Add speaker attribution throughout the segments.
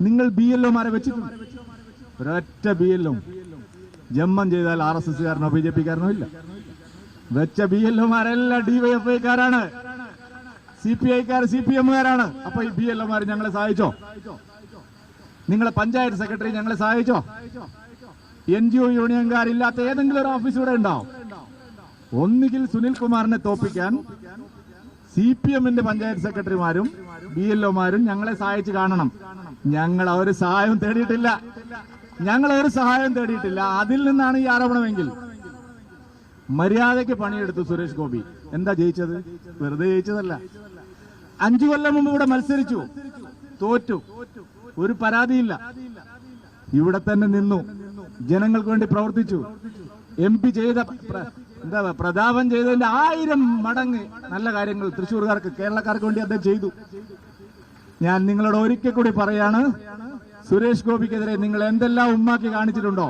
Speaker 1: നിങ്ങൾ BLOമാരെ വെച്ചിട്ടുണ്ട്. ഒരൊറ്റ BLO ജമ്മം ചെയ്താൽ RSSകാരനോ BJPക്കാരനോ ഇല്ല. വെച്ച BLOമാരെല്ലാം DYFIക്കാരാണ്, CPIക്കാർ CPMകാരാണ്. അപ്പൊ ഈ BLOമാർ ഞങ്ങളെ സഹായിച്ചോ? നിങ്ങളെ പഞ്ചായത്ത് സെക്രട്ടറി ഞങ്ങളെ സഹായിച്ചോ? NGO യൂണിയൻകാരില്ലാത്ത ഏതെങ്കിലും ഒരു ഓഫീസ് ഇവിടെ ഉണ്ടാവും? ഒന്നുകിൽ സുനിൽകുമാറിനെ തോപ്പിക്കാൻ CPMന്റെ പഞ്ചായത്ത് സെക്രട്ടറിമാരും BLOമാരും ഞങ്ങളെ സഹായിച്ച് കാണണം. ഞങ്ങൾ ഒരു സഹായം തേടിയിട്ടില്ല, അതിൽ നിന്നാണ് ഈ ആരോപണമെങ്കിൽ മര്യാദയ്ക്ക് പണിയെടുത്തു സുരേഷ് ഗോപി. എന്താ ജയിച്ചത്? വെറുതെ ജയിച്ചതല്ല. 5 കൊല്ലം മുമ്പ് ഇവിടെ മത്സരിച്ചു, തോറ്റു, ഒരു പരാതിയില്ല. ഇവിടെ തന്നെ നിന്നു, ജനങ്ങൾക്ക് വേണ്ടി പ്രവർത്തിച്ചു. MP ചെയ്ത പ്രതാപൻ ചെയ്തതിന്റെ 1000 മടങ്ങ് നല്ല കാര്യങ്ങൾ തൃശ്ശൂർക്കാർക്ക്, കേരളക്കാർക്ക് വേണ്ടി അദ്ദേഹം ചെയ്തു. ഞാൻ നിങ്ങളോട് ഒരിക്കൽ കൂടി പറയാണ്, സുരേഷ് ഗോപിക്കെതിരെ നിങ്ങൾ എന്തെല്ലാം ഉമ്മാക്കി കാണിച്ചിട്ടുണ്ടോ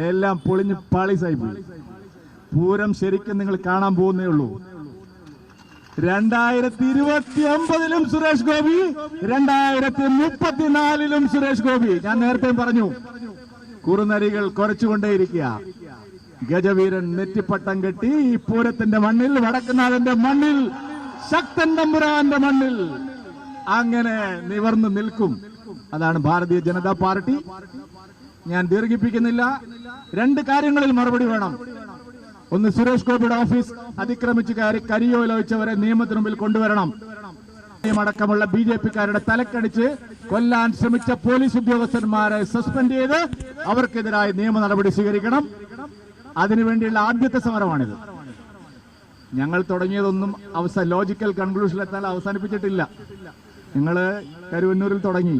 Speaker 1: എല്ലാം പൊളിഞ്ഞ് പാളീസായി പോയി. പൂരം ശരിക്കും നിങ്ങൾ കാണാൻ പോകുന്നേ ഉള്ളൂ. 2029 സുരേഷ് ഗോപി, 2034 സുരേഷ് ഗോപി. ഞാൻ നേരത്തെ പറഞ്ഞു, കുറുനരികൾ കുറച്ചുകൊണ്ടേയിരിക്കുക. ഗജവീരൻ നെറ്റിപ്പട്ടം കെട്ടി ഈ പൂരത്തിന്റെ മണ്ണിൽ, വടക്കുന്നാഥന്റെ മണ്ണിൽ, ശക്തൻ തമ്പുരാന്റെ മണ്ണിൽ അങ്ങനെ നിവർന്നു നിൽക്കും. അതാണ് ഭാരതീയ ജനതാ പാർട്ടി. ഞാൻ ദീർഘിപ്പിക്കുന്നില്ല. 2 കാര്യങ്ങളിൽ മറുപടി വേണം. ഒന്ന്, സുരേഷ് ഗോപിയുടെ ഓഫീസ് അതിക്രമിച്ച് കയറി കരിയോലൊഴിച്ചവരെ നിയമത്തിന് മുമ്പിൽ കൊണ്ടുവരണം. അടക്കമുള്ള BJPക്കാരുടെ തലക്കടിച്ച് കൊല്ലാൻ ശ്രമിച്ച പോലീസ് ഉദ്യോഗസ്ഥന്മാരെ സസ്പെൻഡ് ചെയ്ത് അവർക്കെതിരായ നിയമ നടപടി സ്വീകരിക്കണം. അതിനുവേണ്ടിയുള്ള ആദ്യത്തെ സമരമാണിത്. ഞങ്ങൾ തുടങ്ങിയതൊന്നും ലോജിക്കൽ കൺക്ലൂഷനിലെത്താൻ അവസാനിപ്പിച്ചിട്ടില്ല. നിങ്ങള് കരുവന്നൂരിൽ തുടങ്ങി,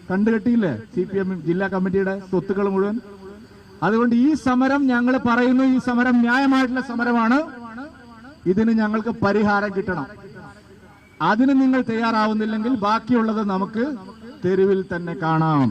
Speaker 1: കണ്ടുകെട്ടിയില്ലേ CPM ജില്ലാ കമ്മിറ്റിയുടെ സ്വത്തുക്കൾ മുഴുവൻ. അതുകൊണ്ട് ഈ സമരം ഞങ്ങൾ പറയുന്നു, ഈ സമരം ന്യായമായിട്ടുള്ള സമരമാണ്. ഇതിന് ഞങ്ങൾക്ക് പരിഹാരം കിട്ടണം. അതിന് നിങ്ങൾ തയ്യാറാവുന്നില്ലെങ്കിൽ ബാക്കിയുള്ളത് നമുക്ക് തെരുവിൽ തന്നെ കാണാം.